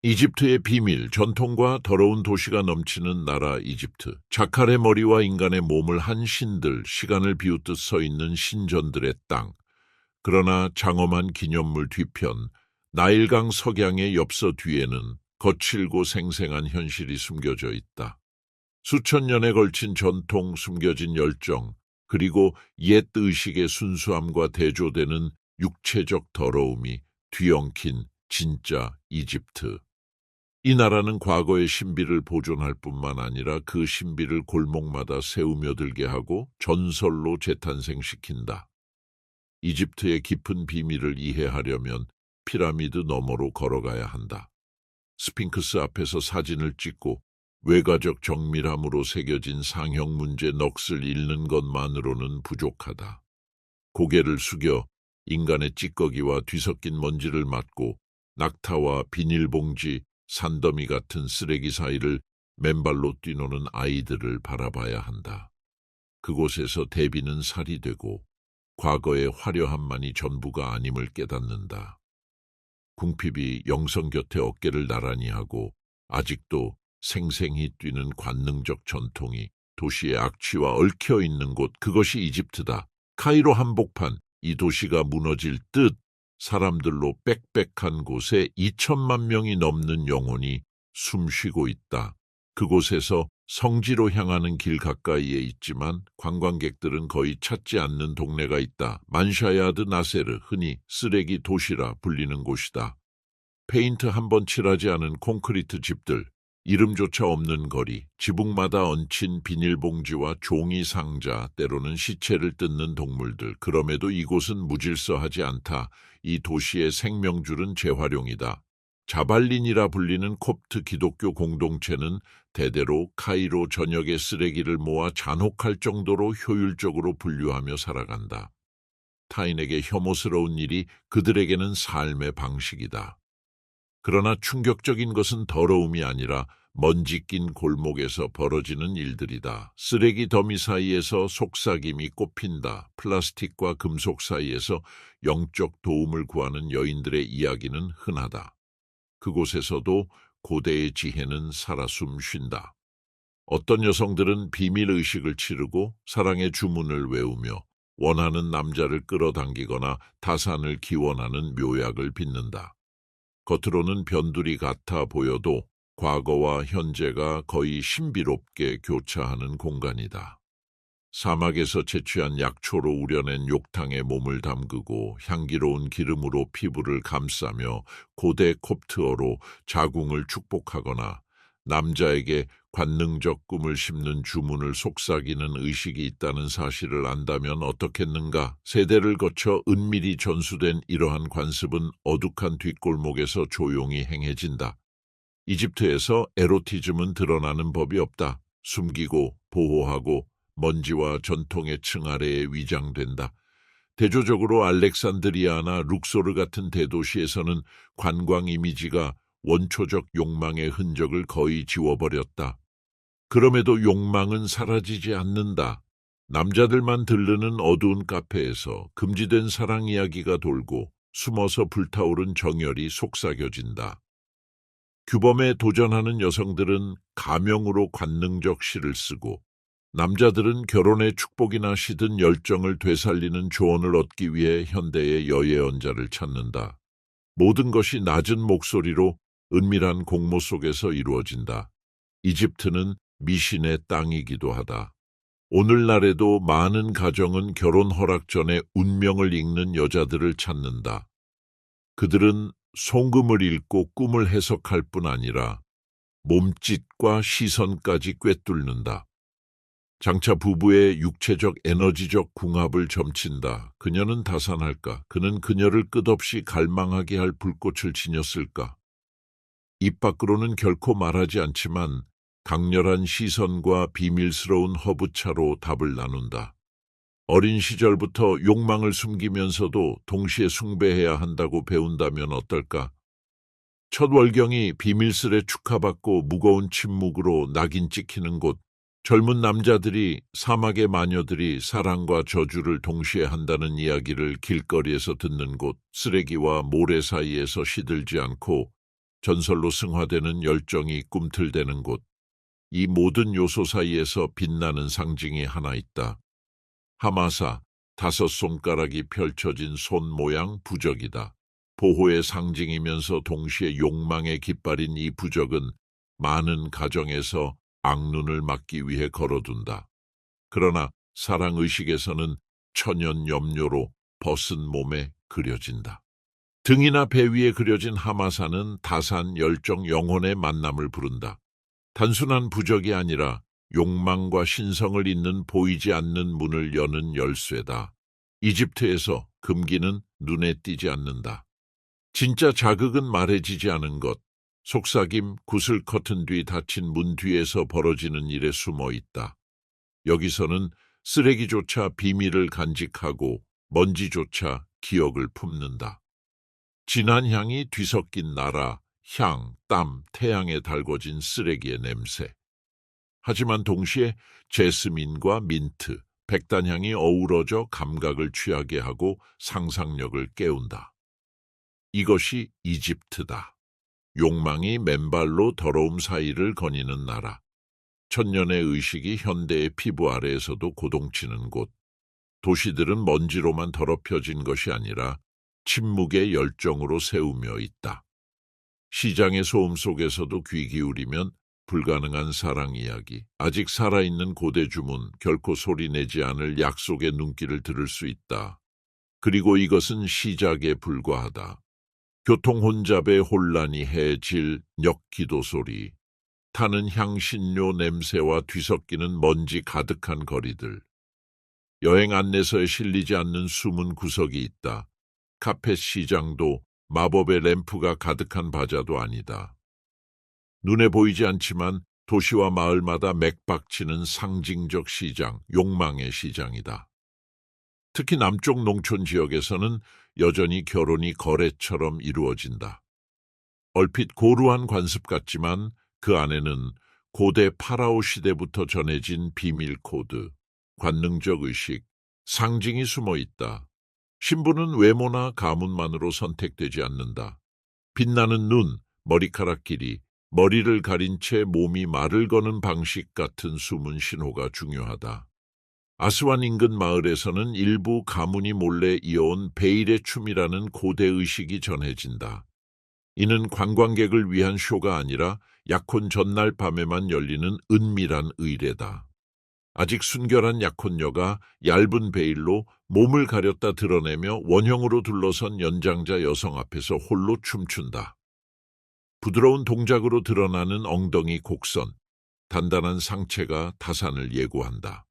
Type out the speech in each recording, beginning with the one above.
이집트의 비밀, 전통과 더러운 도시가 넘치는 나라 이집트. 자칼의 머리와 인간의 몸을 한 신들, 시간을 비웃듯 서 있는 신전들의 땅. 그러나 장엄한 기념물 뒤편, 나일강 석양의 엽서 뒤에는 거칠고 생생한 현실이 숨겨져 있다. 수천 년에 걸친 전통, 숨겨진 열정, 그리고 옛 의식의 순수함과 대조되는 육체적 더러움이 뒤엉킨 진짜 이집트. 이 나라는 과거의 신비를 보존할 뿐만 아니라 그 신비를 골목마다 세우며들게 하고 전설로 재탄생시킨다. 이집트의 깊은 비밀을 이해하려면 피라미드 너머로 걸어가야 한다. 스핑크스 앞에서 사진을 찍고 외과적 정밀함으로 새겨진 상형 문제 넋을 읽는 것만으로는 부족하다. 고개를 숙여 인간의 찌꺼기와 뒤섞인 먼지를 맡고 낙타와 비닐봉지, 산더미 같은 쓰레기 사이를 맨발로 뛰노는 아이들을 바라봐야 한다. 그곳에서 대비는 살이 되고 과거의 화려함만이 전부가 아님을 깨닫는다. 궁핍이 영성 곁에 어깨를 나란히 하고 아직도 생생히 뛰는 관능적 전통이 도시의 악취와 얽혀 있는 곳, 그것이 이집트다. 카이로 한복판, 이 도시가 무너질 듯 사람들로 빽빽한 곳에 2천만 명이 넘는 영혼이 숨쉬고 있다. 그곳에서 성지로 향하는 길 가까이에 있지만 관광객들은 거의 찾지 않는 동네가 있다. 만샤야드 나세르, 흔히 쓰레기 도시라 불리는 곳이다. 페인트 한 번 칠하지 않은 콘크리트 집들, 이름조차 없는 거리, 지붕마다 얹힌 비닐봉지와 종이 상자, 때로는 시체를 뜯는 동물들. 그럼에도 이곳은 무질서하지 않다. 이 도시의 생명줄은 재활용이다. 자발린이라 불리는 콥트 기독교 공동체는 대대로 카이로 전역의 쓰레기를 모아 잔혹할 정도로 효율적으로 분류하며 살아간다. 타인에게 혐오스러운 일이 그들에게는 삶의 방식이다. 그러나 충격적인 것은 더러움이 아니라 먼지 낀 골목에서 벌어지는 일들이다. 쓰레기 더미 사이에서 속삭임이 꼽힌다. 플라스틱과 금속 사이에서 영적 도움을 구하는 여인들의 이야기는 흔하다. 그곳에서도 고대의 지혜는 살아 숨쉰다. 어떤 여성들은 비밀의식을 치르고 사랑의 주문을 외우며 원하는 남자를 끌어당기거나 타산을 기원하는 묘약을 빚는다. 겉으로는 변두리 같아 보여도 과거와 현재가 거의 신비롭게 교차하는 공간이다. 사막에서 채취한 약초로 우려낸 욕탕에 몸을 담그고 향기로운 기름으로 피부를 감싸며 고대 콥트어로 자궁을 축복하거나 남자에게 관능적 꿈을 심는 주문을 속삭이는 의식이 있다는 사실을 안다면 어떻겠는가? 세대를 거쳐 은밀히 전수된 이러한 관습은 어둑한 뒷골목에서 조용히 행해진다. 이집트에서 에로티즘은 드러나는 법이 없다. 숨기고 보호하고 먼지와 전통의 층 아래에 위장된다. 대조적으로 알렉산드리아나 룩소르 같은 대도시에서는 관광 이미지가 원초적 욕망의 흔적을 거의 지워버렸다. 그럼에도 욕망은 사라지지 않는다. 남자들만 들르는 어두운 카페에서 금지된 사랑 이야기가 돌고 숨어서 불타오른 정열이 속삭여진다. 규범에 도전하는 여성들은 가명으로 관능적 시를 쓰고 남자들은 결혼의 축복이나 시든 열정을 되살리는 조언을 얻기 위해 현대의 여예언자를 찾는다. 모든 것이 낮은 목소리로 은밀한 공모 속에서 이루어진다. 이집트는 미신의 땅이기도 하다. 오늘날에도 많은 가정은 결혼 허락 전에 운명을 읽는 여자들을 찾는다. 그들은 송금을 읽고 꿈을 해석할 뿐 아니라 몸짓과 시선까지 꿰뚫는다. 장차 부부의 육체적 에너지적 궁합을 점친다. 그녀는 다산할까? 그는 그녀를 끝없이 갈망하게 할 불꽃을 지녔을까? 입 밖으로는 결코 말하지 않지만 강렬한 시선과 비밀스러운 허브차로 답을 나눈다. 어린 시절부터 욕망을 숨기면서도 동시에 숭배해야 한다고 배운다면 어떨까? 첫 월경이 비밀스레 축하받고 무거운 침묵으로 낙인 찍히는 곳, 젊은 남자들이 사막의 마녀들이 사랑과 저주를 동시에 한다는 이야기를 길거리에서 듣는 곳, 쓰레기와 모래 사이에서 시들지 않고 전설로 승화되는 열정이 꿈틀대는 곳. 이 모든 요소 사이에서 빛나는 상징이 하나 있다. 하마사, 다섯 손가락이 펼쳐진 손 모양 부적이다. 보호의 상징이면서 동시에 욕망의 깃발인 이 부적은 많은 가정에서 악눈을 막기 위해 걸어둔다. 그러나 사랑의식에서는 천연 염료로 벗은 몸에 그려진다. 등이나 배 위에 그려진 하마사는 다산 열정 영혼의 만남을 부른다. 단순한 부적이 아니라 욕망과 신성을 잇는 보이지 않는 문을 여는 열쇠다. 이집트에서 금기는 눈에 띄지 않는다. 진짜 자극은 말해지지 않은 것, 속삭임, 구슬 커튼 뒤 닫힌 문 뒤에서 벌어지는 일에 숨어 있다. 여기서는 쓰레기조차 비밀을 간직하고 먼지조차 기억을 품는다. 진한 향이 뒤섞인 나라, 향, 땀, 태양에 달궈진 쓰레기의 냄새. 하지만 동시에 제스민과 민트, 백단향이 어우러져 감각을 취하게 하고 상상력을 깨운다. 이것이 이집트다. 욕망이 맨발로 더러움 사이를 거니는 나라. 천년의 의식이 현대의 피부 아래에서도 고동치는 곳. 도시들은 먼지로만 더럽혀진 것이 아니라 침묵의 열정으로 세우며 있다. 시장의 소음 속에서도 귀 기울이면 불가능한 사랑 이야기, 아직 살아있는 고대 주문, 결코 소리내지 않을 약속의 눈길을 들을 수 있다. 그리고 이것은 시작에 불과하다. 교통 혼잡의 혼란이 해질 녁기도 소리, 타는 향신료 냄새와 뒤섞이는 먼지 가득한 거리들. 여행 안내서에 실리지 않는 숨은 구석이 있다. 카펫 시장도 마법의 램프가 가득한 바자도 아니다. 눈에 보이지 않지만 도시와 마을마다 맥박치는 상징적 시장, 욕망의 시장이다. 특히 남쪽 농촌 지역에서는 여전히 결혼이 거래처럼 이루어진다. 얼핏 고루한 관습 같지만 그 안에는 고대 파라오 시대부터 전해진 비밀 코드, 관능적 의식, 상징이 숨어 있다. 신부는 외모나 가문만으로 선택되지 않는다. 빛나는 눈, 머리카락 길이, 머리를 가린 채 몸이 말을 거는 방식 같은 숨은 신호가 중요하다. 아스완 인근 마을에서는 일부 가문이 몰래 이어온 베일의 춤이라는 고대 의식이 전해진다. 이는 관광객을 위한 쇼가 아니라 약혼 전날 밤에만 열리는 은밀한 의례다. 아직 순결한 약혼녀가 얇은 베일로 몸을 가렸다 드러내며 원형으로 둘러선 연장자 여성 앞에서 홀로 춤춘다. 부드러운 동작으로 드러나는 엉덩이 곡선, 단단한 상체가 타산을 예고한다.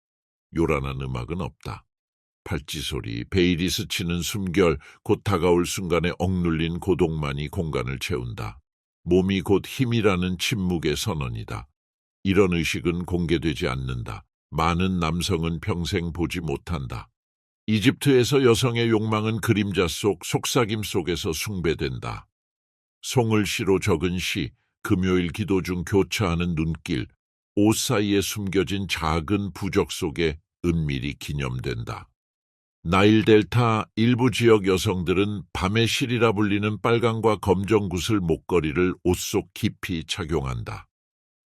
요란한 음악은 없다. 팔찌 소리, 베일이 스치는 숨결, 곧 다가올 순간에 억눌린 고독만이 공간을 채운다. 몸이 곧 힘이라는 침묵의 선언이다. 이런 의식은 공개되지 않는다. 많은 남성은 평생 보지 못한다. 이집트에서 여성의 욕망은 그림자 속, 속삭임 속에서 숭배된다. 송을 시로 적은 시, 금요일 기도 중 교차하는 눈길, 옷 사이에 숨겨진 작은 부적 속에 은밀히 기념된다. 나일 델타 일부 지역 여성들은 밤의 실이라 불리는 빨강과 검정 구슬 목걸이를 옷 속 깊이 착용한다.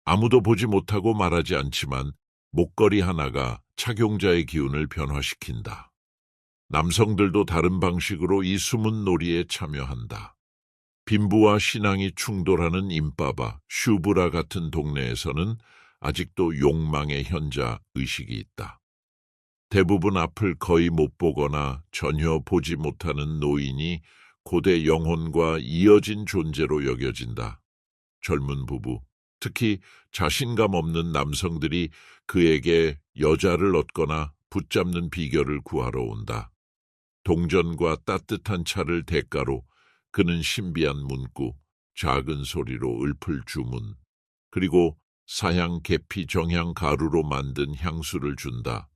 아무도 보지 못하고 말하지 않지만 목걸이 하나가 착용자의 기운을 변화시킨다. 남성들도 다른 방식으로 이 숨은 놀이에 참여한다. 빈부와 신앙이 충돌하는 임바바, 슈브라 같은 동네에서는 아직도 욕망의 현자 의식이 있다. 대부분 앞을 거의 못 보거나 전혀 보지 못하는 노인이 고대 영혼과 이어진 존재로 여겨진다. 젊은 부부, 특히 자신감 없는 남성들이 그에게 여자를 얻거나 붙잡는 비결을 구하러 온다. 동전과 따뜻한 차를 대가로 그는 신비한 문구, 작은 소리로 읊을 주문, 그리고 사향 계피 정향 가루로 만든 향수를 준다.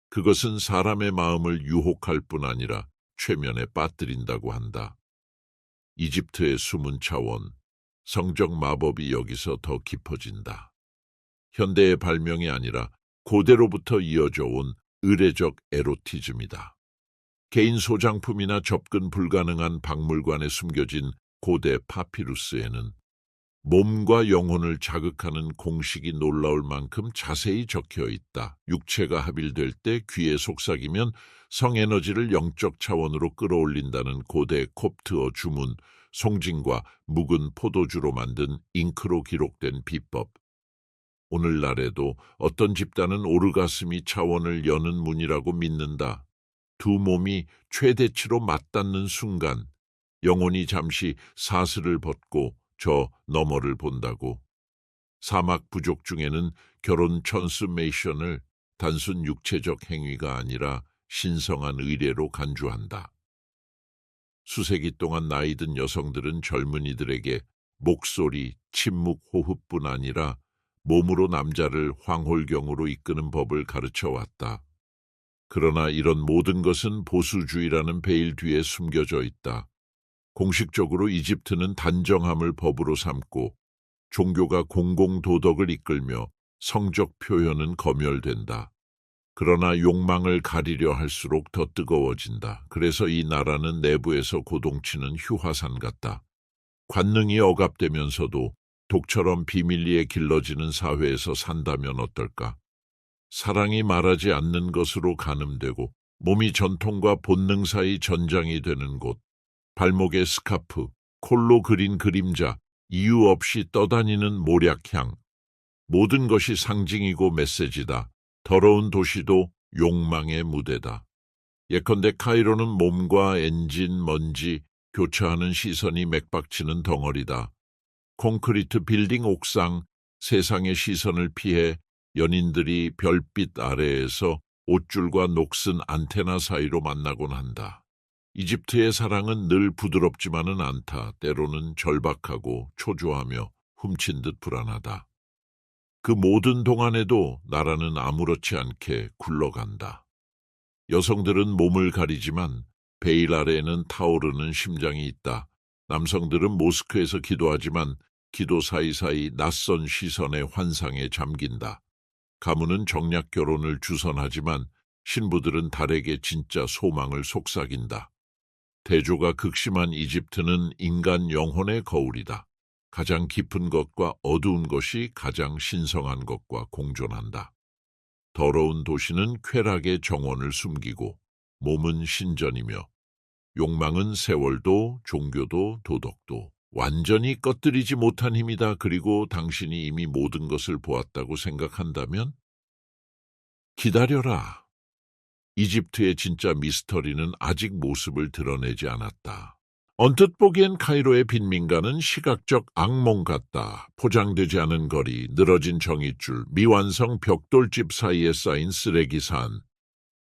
그것은 사람의 마음을 유혹할 뿐 아니라 최면에 빠뜨린다고 한다. 이집트의 숨은 차원, 성적 마법이 여기서 더 깊어진다. 현대의 발명이 아니라 고대로부터 이어져 온 의례적 에로티즘이다. 개인 소장품이나 접근 불가능한 박물관에 숨겨진 고대 파피루스에는 몸과 영혼을 자극하는 공식이 놀라울 만큼 자세히 적혀 있다. 육체가 합일될 때 귀에 속삭이면 성에너지를 영적 차원으로 끌어올린다는 고대 콥트어 주문, 송진과 묵은 포도주로 만든 잉크로 기록된 비법. 오늘날에도 어떤 집단은 오르가스미 차원을 여는 문이라고 믿는다. 두 몸이 최대치로 맞닿는 순간 영혼이 잠시 사슬을 벗고 저 너머를 본다고. 사막 부족 중에는 결혼 컨수메이션을 단순 육체적 행위가 아니라 신성한 의례로 간주한다. 수세기 동안 나이 든 여성들은 젊은이들에게 목소리, 침묵, 호흡뿐 아니라 몸으로 남자를 황홀경으로 이끄는 법을 가르쳐 왔다. 그러나 이런 모든 것은 보수주의라는 베일 뒤에 숨겨져 있다. 공식적으로 이집트는 단정함을 법으로 삼고 종교가 공공도덕을 이끌며 성적 표현은 검열된다. 그러나 욕망을 가리려 할수록 더 뜨거워진다. 그래서 이 나라는 내부에서 고동치는 휴화산 같다. 관능이 억압되면서도 독처럼 비밀리에 길러지는 사회에서 산다면 어떨까? 사랑이 말하지 않는 것으로 가늠되고 몸이 전통과 본능 사이 전장이 되는 곳, 발목에 스카프, 콜로 그린 그림자, 이유 없이 떠다니는 모략향. 모든 것이 상징이고 메시지다. 더러운 도시도 욕망의 무대다. 예컨대 카이로는 몸과 엔진, 먼지, 교차하는 시선이 맥박치는 덩어리다. 콘크리트 빌딩 옥상, 세상의 시선을 피해 연인들이 별빛 아래에서 옷줄과 녹슨 안테나 사이로 만나곤 한다. 이집트의 사랑은 늘 부드럽지만은 않다. 때로는 절박하고 초조하며 훔친 듯 불안하다. 그 모든 동안에도 나라는 아무렇지 않게 굴러간다. 여성들은 몸을 가리지만 베일 아래에는 타오르는 심장이 있다. 남성들은 모스크에서 기도하지만 기도 사이사이 낯선 시선의 환상에 잠긴다. 가문은 정략 결혼을 주선하지만 신부들은 달에게 진짜 소망을 속삭인다. 대조가 극심한 이집트는 인간 영혼의 거울이다. 가장 깊은 것과 어두운 것이 가장 신성한 것과 공존한다. 더러운 도시는 쾌락의 정원을 숨기고 몸은 신전이며 욕망은 세월도 종교도 도덕도 완전히 꺼뜨리지 못한 힘이다. 그리고 당신이 이미 모든 것을 보았다고 생각한다면 기다려라. 이집트의 진짜 미스터리는 아직 모습을 드러내지 않았다. 언뜻 보기엔 카이로의 빈민가는 시각적 악몽 같다. 포장되지 않은 거리, 늘어진 정의줄, 미완성 벽돌집 사이에 쌓인 쓰레기산.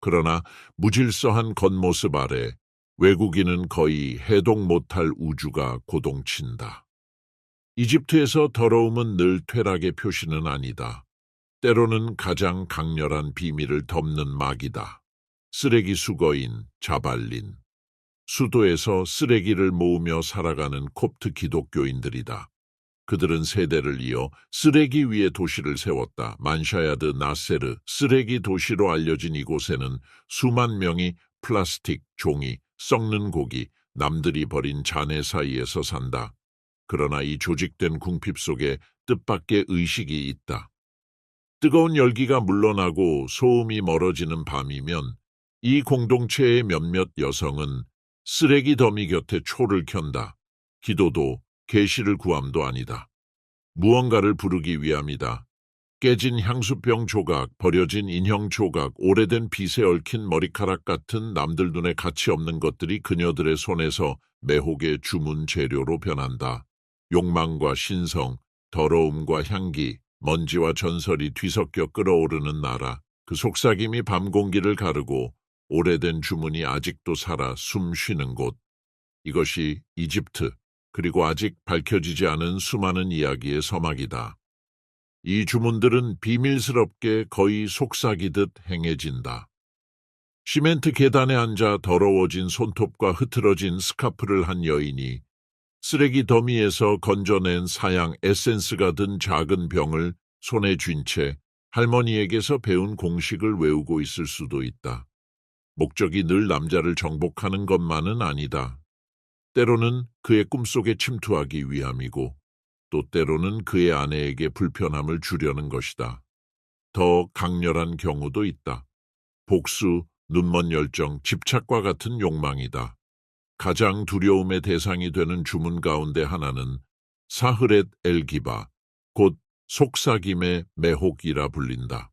그러나 무질서한 겉모습 아래 외국인은 거의 해동 못할 우주가 고동친다. 이집트에서 더러움은 늘 퇴락의 표시는 아니다. 때로는 가장 강렬한 비밀을 덮는 막이다. 쓰레기 수거인, 자발린. 수도에서 쓰레기를 모으며 살아가는 콥트 기독교인들이다. 그들은 세대를 이어 쓰레기 위에 도시를 세웠다. 만샤야드 나세르, 쓰레기 도시로 알려진 이곳에는 수만 명이 플라스틱, 종이, 썩는 고기, 남들이 버린 잔해 사이에서 산다. 그러나 이 조직된 궁핍 속에 뜻밖의 의식이 있다. 뜨거운 열기가 물러나고 소음이 멀어지는 밤이면 이 공동체의 몇몇 여성은 쓰레기 더미 곁에 초를 켠다. 기도도 계시를 구함도 아니다. 무언가를 부르기 위함이다. 깨진 향수병 조각, 버려진 인형 조각, 오래된 빗에 얽힌 머리카락 같은 남들 눈에 가치 없는 것들이 그녀들의 손에서 매혹의 주문 재료로 변한다. 욕망과 신성, 더러움과 향기, 먼지와 전설이 뒤섞여 끓어오르는 나라. 그 속삭임이 밤 공기를 가르고 오래된 주문이 아직도 살아 숨 쉬는 곳. 이것이 이집트, 그리고 아직 밝혀지지 않은 수많은 이야기의 서막이다. 이 주문들은 비밀스럽게 거의 속삭이듯 행해진다. 시멘트 계단에 앉아 더러워진 손톱과 흐트러진 스카프를 한 여인이 쓰레기 더미에서 건져낸 사양 에센스가 든 작은 병을 손에 쥔 채 할머니에게서 배운 공식을 외우고 있을 수도 있다. 목적이 늘 남자를 정복하는 것만은 아니다. 때로는 그의 꿈속에 침투하기 위함이고 또 때로는 그의 아내에게 불편함을 주려는 것이다. 더 강렬한 경우도 있다. 복수, 눈먼 열정, 집착과 같은 욕망이다. 가장 두려움의 대상이 되는 주문 가운데 하나는 사흐렛 엘기바, 곧 속삭임의 매혹이라 불린다.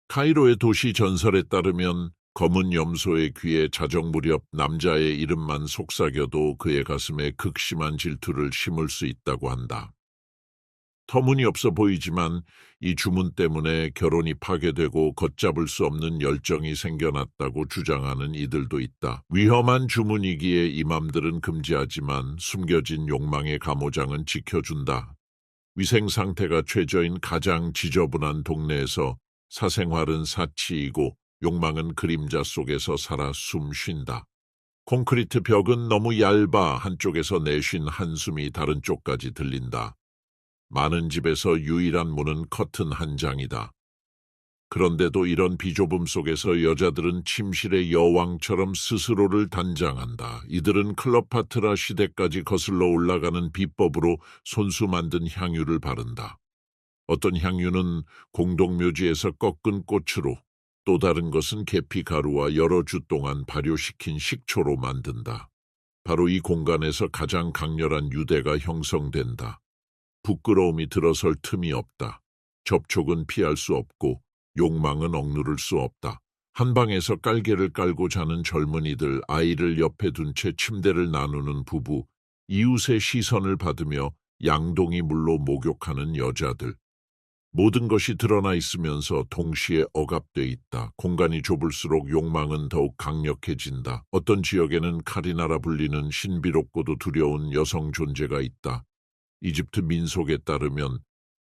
카이로의 도시 전설에 따르면 검은 염소의 귀에 자정 무렵 남자의 이름만 속삭여도 그의 가슴에 극심한 질투를 심을 수 있다고 한다. 터무니없어 보이지만 이 주문 때문에 결혼이 파괴되고 걷잡을 수 없는 열정이 생겨났다고 주장하는 이들도 있다. 위험한 주문이기에 이맘들은 금지하지만 숨겨진 욕망의 감호장은 지켜준다. 위생 상태가 최저인 가장 지저분한 동네에서 사생활은 사치이고 욕망은 그림자 속에서 살아 숨 쉰다. 콘크리트 벽은 너무 얇아 한쪽에서 내쉰 한숨이 다른 쪽까지 들린다. 많은 집에서 유일한 문은 커튼 한 장이다. 그런데도 이런 비좁음 속에서 여자들은 침실의 여왕처럼 스스로를 단장한다. 이들은 클레오파트라 시대까지 거슬러 올라가는 비법으로 손수 만든 향유를 바른다. 어떤 향유는 공동묘지에서 꺾은 꽃으로, 또 다른 것은 계피 가루와 여러 주 동안 발효시킨 식초로 만든다. 바로 이 공간에서 가장 강렬한 유대가 형성된다. 부끄러움이 들어설 틈이 없다. 접촉은 피할 수 없고 욕망은 억누를 수 없다. 한 방에서 깔개를 깔고 자는 젊은이들, 아이를 옆에 둔 채 침대를 나누는 부부, 이웃의 시선을 받으며 양동이 물로 목욕하는 여자들. 모든 것이 드러나 있으면서 동시에 억압돼 있다. 공간이 좁을수록 욕망은 더욱 강력해진다. 어떤 지역에는 카리나라 불리는 신비롭고도 두려운 여성 존재가 있다. 이집트 민속에 따르면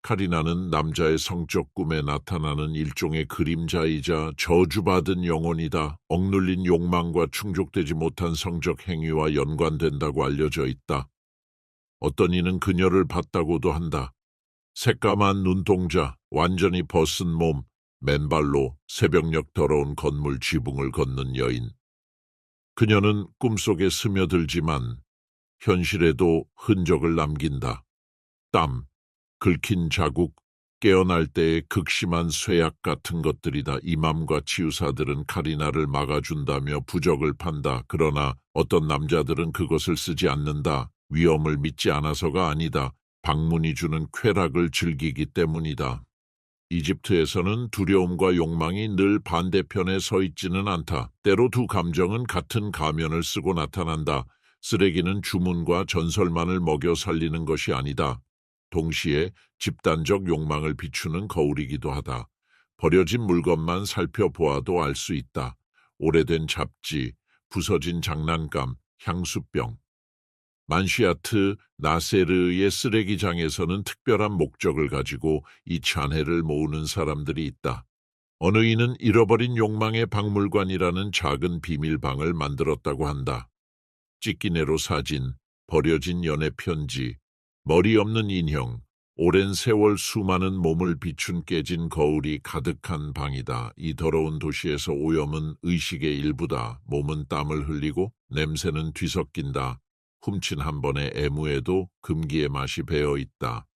카리나는 남자의 성적 꿈에 나타나는 일종의 그림자이자 저주받은 영혼이다. 억눌린 욕망과 충족되지 못한 성적 행위와 연관된다고 알려져 있다. 어떤 이는 그녀를 봤다고도 한다. 새까만 눈동자, 완전히 벗은 몸, 맨발로 새벽녘 더러운 건물 지붕을 걷는 여인. 그녀는 꿈속에 스며들지만 현실에도 흔적을 남긴다. 땀, 긁힌 자국, 깨어날 때의 극심한 쇠약 같은 것들이다. 이맘과 치유사들은 카리나를 막아준다며 부적을 판다. 그러나 어떤 남자들은 그것을 쓰지 않는다. 위험을 믿지 않아서가 아니다. 방문이 주는 쾌락을 즐기기 때문이다. 이집트에서는 두려움과 욕망이 늘 반대편에 서 있지는 않다. 때로 두 감정은 같은 가면을 쓰고 나타난다. 쓰레기는 주문과 전설만을 먹여 살리는 것이 아니다. 동시에 집단적 욕망을 비추는 거울이기도 하다. 버려진 물건만 살펴보아도 알 수 있다. 오래된 잡지, 부서진 장난감, 향수병. 만시아트 나세르의 쓰레기장에서는 특별한 목적을 가지고 이 잔해를 모으는 사람들이 있다. 어느 이는 잃어버린 욕망의 박물관이라는 작은 비밀방을 만들었다고 한다. 찢기네로 사진, 버려진 연애 편지, 머리 없는 인형, 오랜 세월 수많은 몸을 비춘 깨진 거울이 가득한 방이다. 이 더러운 도시에서 오염은 의식의 일부다. 몸은 땀을 흘리고 냄새는 뒤섞인다. 훔친 한 번의 애무에도 금기의 맛이 배어 있다.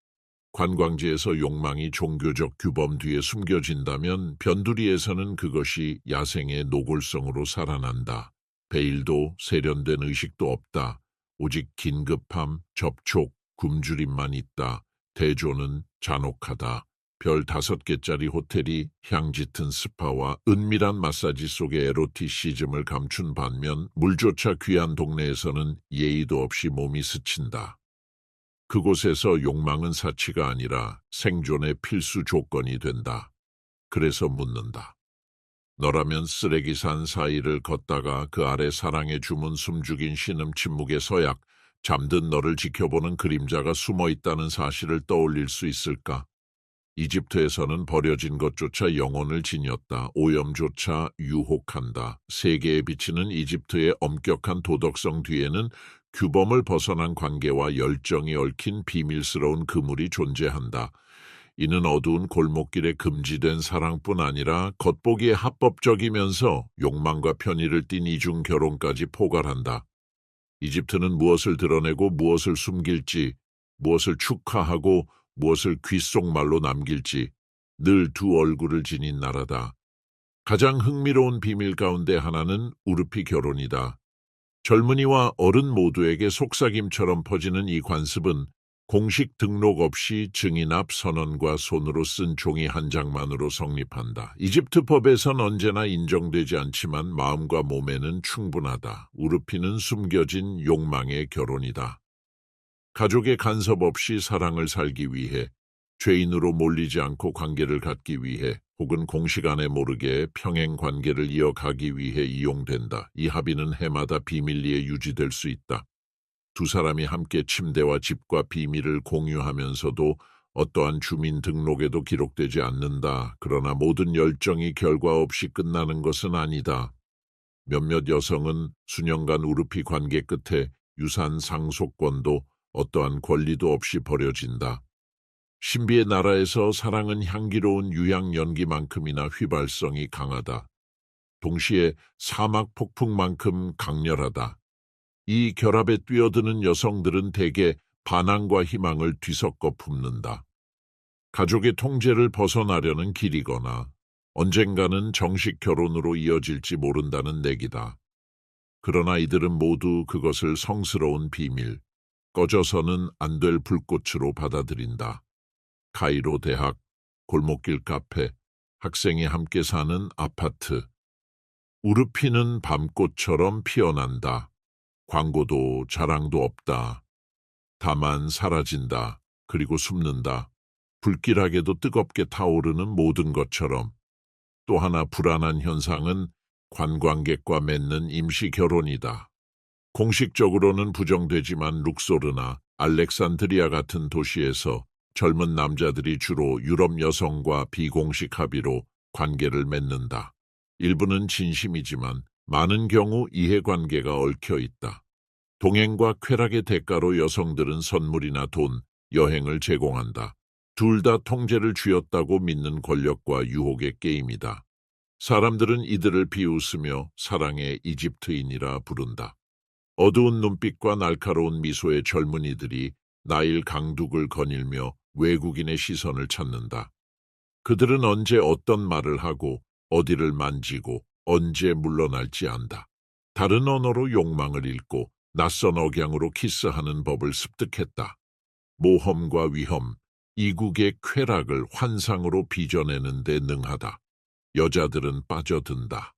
관광지에서 욕망이 종교적 규범 뒤에 숨겨진다면 변두리에서는 그것이 야생의 노골성으로 살아난다. 베일도 세련된 의식도 없다. 오직 긴급함, 접촉, 굶주림만 있다. 대조는 잔혹하다. 별 5개짜리 호텔이 향 짙은 스파와 은밀한 마사지 속에 에로티시즘을 감춘 반면 물조차 귀한 동네에서는 예의도 없이 몸이 스친다. 그곳에서 욕망은 사치가 아니라 생존의 필수 조건이 된다. 그래서 묻는다. 너라면 쓰레기산 사이를 걷다가 그 아래 사랑의 주문 숨죽인 신음 침묵의 서약, 잠든 너를 지켜보는 그림자가 숨어 있다는 사실을 떠올릴 수 있을까? 이집트에서는 버려진 것조차 영혼을 지녔다. 오염조차 유혹한다. 세계에 비치는 이집트의 엄격한 도덕성 뒤에는 규범을 벗어난 관계와 열정이 얽힌 비밀스러운 그물이 존재한다. 이는 어두운 골목길에 금지된 사랑뿐 아니라 겉보기에 합법적이면서 욕망과 편의를 띤 이중 결혼까지 포괄한다. 이집트는 무엇을 드러내고 무엇을 숨길지, 무엇을 축하하고 무엇을 귓속말로 남길지 늘 두 얼굴을 지닌 나라다. 가장 흥미로운 비밀 가운데 하나는 우르피 결혼이다. 젊은이와 어른 모두에게 속삭임처럼 퍼지는 이 관습은 공식 등록 없이 증인 앞 선언과 손으로 쓴 종이 한 장만으로 성립한다. 이집트 법에선 언제나 인정되지 않지만 마음과 몸에는 충분하다. 우르피는 숨겨진 욕망의 결혼이다. 가족의 간섭 없이 사랑을 살기 위해, 죄인으로 몰리지 않고 관계를 갖기 위해, 혹은 공식 안에 모르게 평행 관계를 이어가기 위해 이용된다. 이 합의는 해마다 비밀리에 유지될 수 있다. 두 사람이 함께 침대와 집과 비밀을 공유하면서도 어떠한 주민 등록에도 기록되지 않는다. 그러나 모든 열정이 결과 없이 끝나는 것은 아니다. 몇몇 여성은 수년간 우르피 관계 끝에 유산 상속권도 어떠한 권리도 없이 버려진다. 신비의 나라에서 사랑은 향기로운 유향 연기만큼이나 휘발성이 강하다. 동시에 사막 폭풍만큼 강렬하다. 이 결합에 뛰어드는 여성들은 대개 반항과 희망을 뒤섞어 품는다. 가족의 통제를 벗어나려는 길이거나 언젠가는 정식 결혼으로 이어질지 모른다는 내기다. 그러나 이들은 모두 그것을 성스러운 비밀, 꺼져서는 안 될 불꽃으로 받아들인다. 카이로 대학, 골목길 카페, 학생이 함께 사는 아파트. 우르피는 밤꽃처럼 피어난다. 광고도 자랑도 없다. 다만 사라진다. 그리고 숨는다. 불길하게도 뜨겁게 타오르는 모든 것처럼. 또 하나 불안한 현상은 관광객과 맺는 임시 결혼이다. 공식적으로는 부정되지만 룩소르나 알렉산드리아 같은 도시에서 젊은 남자들이 주로 유럽 여성과 비공식 합의로 관계를 맺는다. 일부는 진심이지만 많은 경우 이해관계가 얽혀 있다. 동행과 쾌락의 대가로 여성들은 선물이나 돈, 여행을 제공한다. 둘 다 통제를 쥐었다고 믿는 권력과 유혹의 게임이다. 사람들은 이들을 비웃으며 사랑의 이집트인이라 부른다. 어두운 눈빛과 날카로운 미소의 젊은이들이 나일 강둑을 거닐며 외국인의 시선을 찾는다. 그들은 언제 어떤 말을 하고 어디를 만지고 언제 물러날지 안다. 다른 언어로 욕망을 읽고 낯선 억양으로 키스하는 법을 습득했다. 모험과 위험, 이국의 쾌락을 환상으로 빚어내는 데 능하다. 여자들은 빠져든다.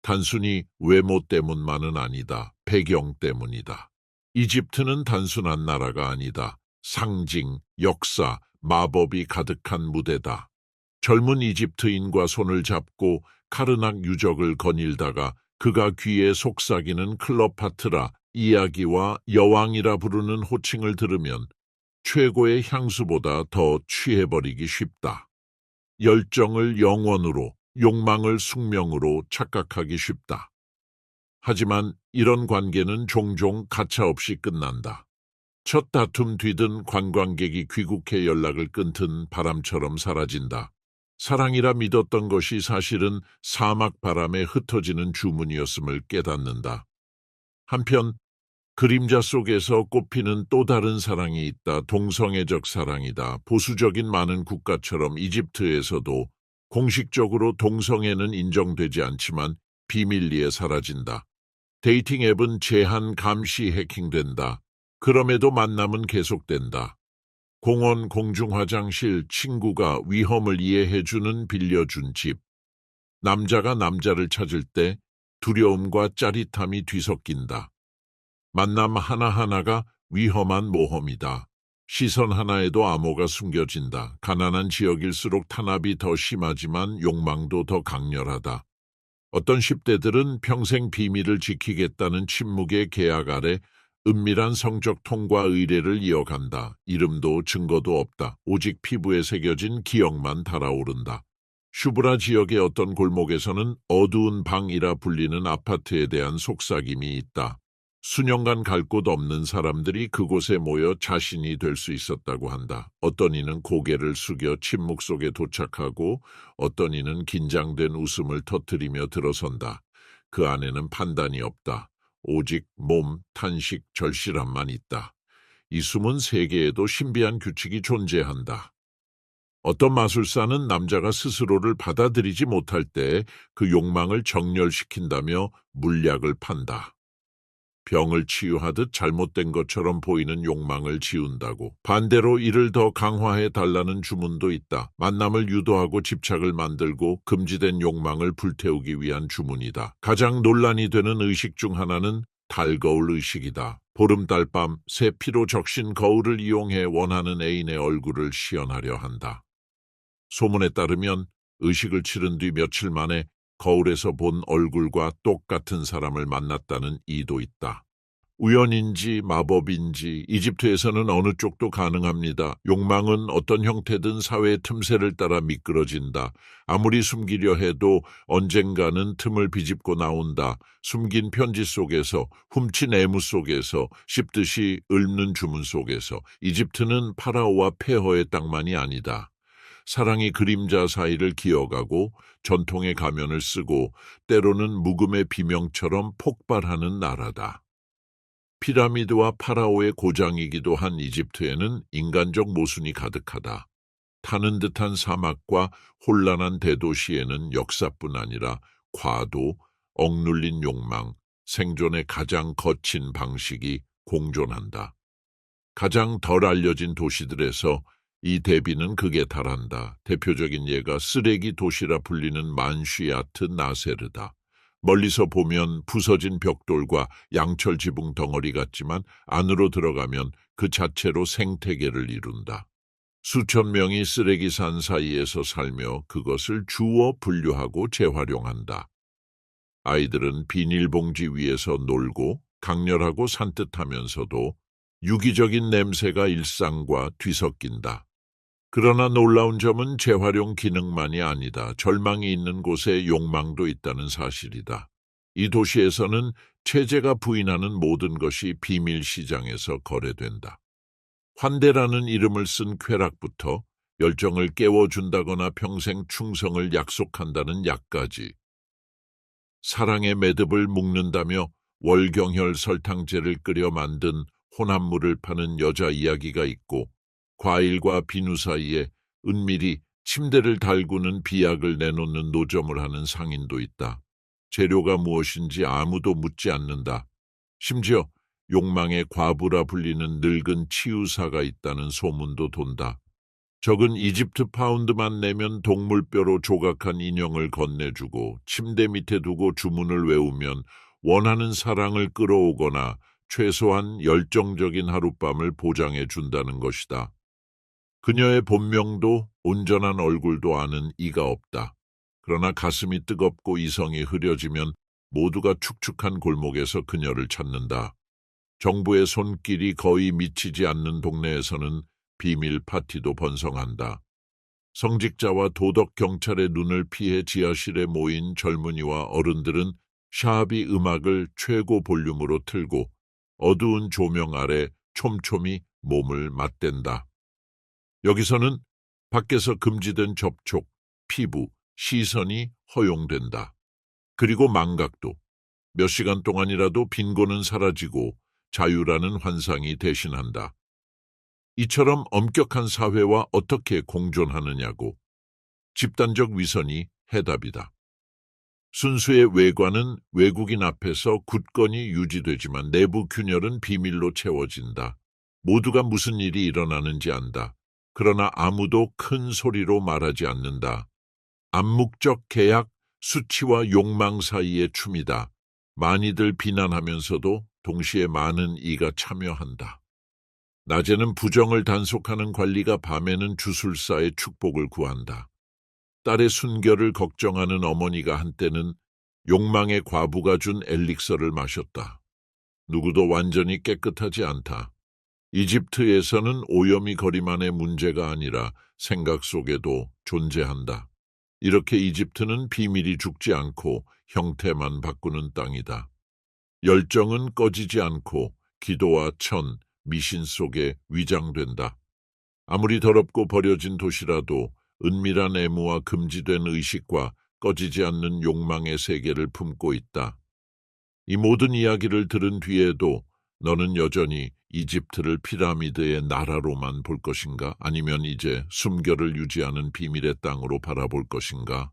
단순히 외모 때문만은 아니다. 배경 때문이다. 이집트는 단순한 나라가 아니다. 상징, 역사, 마법이 가득한 무대다. 젊은 이집트인과 손을 잡고 카르낙 유적을 거닐다가 그가 귀에 속삭이는 클레오파트라 이야기와 여왕이라 부르는 호칭을 들으면 최고의 향수보다 더 취해버리기 쉽다. 열정을 영원으로, 욕망을 숙명으로 착각하기 쉽다. 하지만 이런 관계는 종종 가차없이 끝난다. 첫 다툼 뒤든 관광객이 귀국해 연락을 끊든 바람처럼 사라진다. 사랑이라 믿었던 것이 사실은 사막 바람에 흩어지는 주문이었음을 깨닫는다. 한편 그림자 속에서 꽃피는 또 다른 사랑이 있다. 동성애적 사랑이다. 보수적인 많은 국가처럼 이집트에서도 공식적으로 동성애는 인정되지 않지만 비밀리에 사라진다. 데이팅 앱은 제한 감시 해킹된다. 그럼에도 만남은 계속된다. 공원, 공중 화장실, 친구가 위험을 이해해주는 빌려준 집. 남자가 남자를 찾을 때 두려움과 짜릿함이 뒤섞인다. 만남 하나하나가 위험한 모험이다. 시선 하나에도 암호가 숨겨진다. 가난한 지역일수록 탄압이 더 심하지만 욕망도 더 강렬하다. 어떤 10대들은 평생 비밀을 지키겠다는 침묵의 계약 아래 은밀한 성적 통과 의례를 이어간다. 이름도 증거도 없다. 오직 피부에 새겨진 기억만 달아오른다. 슈브라 지역의 어떤 골목에서는 어두운 방이라 불리는 아파트에 대한 속삭임이 있다. 수년간 갈 곳 없는 사람들이 그곳에 모여 자신이 될 수 있었다고 한다. 어떤 이는 고개를 숙여 침묵 속에 도착하고 어떤 이는 긴장된 웃음을 터뜨리며 들어선다. 그 안에는 판단이 없다. 오직 몸, 탄식, 절실함만 있다. 이 숨은 세계에도 신비한 규칙이 존재한다. 어떤 마술사는 남자가 스스로를 받아들이지 못할 때 그 욕망을 정렬시킨다며 물약을 판다. 병을 치유하듯 잘못된 것처럼 보이는 욕망을 지운다고. 반대로 이를 더 강화해 달라는 주문도 있다. 만남을 유도하고 집착을 만들고 금지된 욕망을 불태우기 위한 주문이다. 가장 논란이 되는 의식 중 하나는 달거울 의식이다. 보름달 밤 새 피로 적신 거울을 이용해 원하는 애인의 얼굴을 시연하려 한다. 소문에 따르면 의식을 치른 뒤 며칠 만에 거울에서 본 얼굴과 똑같은 사람을 만났다는 이도 있다. 우연인지 마법인지 이집트에서는 어느 쪽도 가능합니다. 욕망은 어떤 형태든 사회의 틈새를 따라 미끄러진다. 아무리 숨기려 해도 언젠가는 틈을 비집고 나온다. 숨긴 편지 속에서, 훔친 애무 속에서, 씹듯이 읊는 주문 속에서. 이집트는 파라오와 폐허의 땅만이 아니다. 사랑이 그림자 사이를 기어가고 전통의 가면을 쓰고 때로는 묵음의 비명처럼 폭발하는 나라다. 피라미드와 파라오의 고장이기도 한 이집트에는 인간적 모순이 가득하다. 타는 듯한 사막과 혼란한 대도시에는 역사뿐 아니라 과도, 억눌린 욕망, 생존의 가장 거친 방식이 공존한다. 가장 덜 알려진 도시들에서 이 대비는 극에 달한다. 대표적인 예가 쓰레기 도시라 불리는 만쉬아트 나세르다. 멀리서 보면 부서진 벽돌과 양철 지붕 덩어리 같지만 안으로 들어가면 그 자체로 생태계를 이룬다. 수천 명이 쓰레기산 사이에서 살며 그것을 주워 분류하고 재활용한다. 아이들은 비닐봉지 위에서 놀고 강렬하고 산뜻하면서도 유기적인 냄새가 일상과 뒤섞인다. 그러나 놀라운 점은 재활용 기능만이 아니다. 절망이 있는 곳에 욕망도 있다는 사실이다. 이 도시에서는 체제가 부인하는 모든 것이 비밀 시장에서 거래된다. 환대라는 이름을 쓴 쾌락부터 열정을 깨워준다거나 평생 충성을 약속한다는 약까지. 사랑의 매듭을 묶는다며 월경혈 설탕제를 끓여 만든 혼합물을 파는 여자 이야기가 있고 과일과 비누 사이에 은밀히 침대를 달구는 비약을 내놓는 노점을 하는 상인도 있다. 재료가 무엇인지 아무도 묻지 않는다. 심지어 욕망의 과부라 불리는 늙은 치유사가 있다는 소문도 돈다. 적은 이집트 파운드만 내면 동물뼈로 조각한 인형을 건네주고 침대 밑에 두고 주문을 외우면 원하는 사랑을 끌어오거나 최소한 열정적인 하룻밤을 보장해 준다는 것이다. 그녀의 본명도 온전한 얼굴도 아는 이가 없다. 그러나 가슴이 뜨겁고 이성이 흐려지면 모두가 축축한 골목에서 그녀를 찾는다. 정부의 손길이 거의 미치지 않는 동네에서는 비밀 파티도 번성한다. 성직자와 도덕 경찰의 눈을 피해 지하실에 모인 젊은이와 어른들은 샤비 음악을 최고 볼륨으로 틀고 어두운 조명 아래 촘촘히 몸을 맞댄다. 여기서는 밖에서 금지된 접촉, 피부, 시선이 허용된다. 그리고 망각도 몇 시간 동안이라도 빈곤은 사라지고 자유라는 환상이 대신한다. 이처럼 엄격한 사회와 어떻게 공존하느냐고. 집단적 위선이 해답이다. 순수의 외관은 외국인 앞에서 굳건히 유지되지만 내부 균열은 비밀로 채워진다. 모두가 무슨 일이 일어나는지 안다. 그러나 아무도 큰 소리로 말하지 않는다. 암묵적 계약, 수치와 욕망 사이의 춤이다. 많이들 비난하면서도 동시에 많은 이가 참여한다. 낮에는 부정을 단속하는 관리가 밤에는 주술사의 축복을 구한다. 딸의 순결을 걱정하는 어머니가 한때는 욕망의 과부가 준 엘릭서를 마셨다. 누구도 완전히 깨끗하지 않다. 이집트에서는 오염이 거리만의 문제가 아니라 생각 속에도 존재한다. 이렇게 이집트는 비밀이 죽지 않고 형태만 바꾸는 땅이다. 열정은 꺼지지 않고 기도와 천, 미신 속에 위장된다. 아무리 더럽고 버려진 도시라도 은밀한 애무와 금지된 의식과 꺼지지 않는 욕망의 세계를 품고 있다. 이 모든 이야기를 들은 뒤에도 너는 여전히 이집트를 피라미드의 나라로만 볼 것인가? 아니면 이제 숨결을 유지하는 비밀의 땅으로 바라볼 것인가?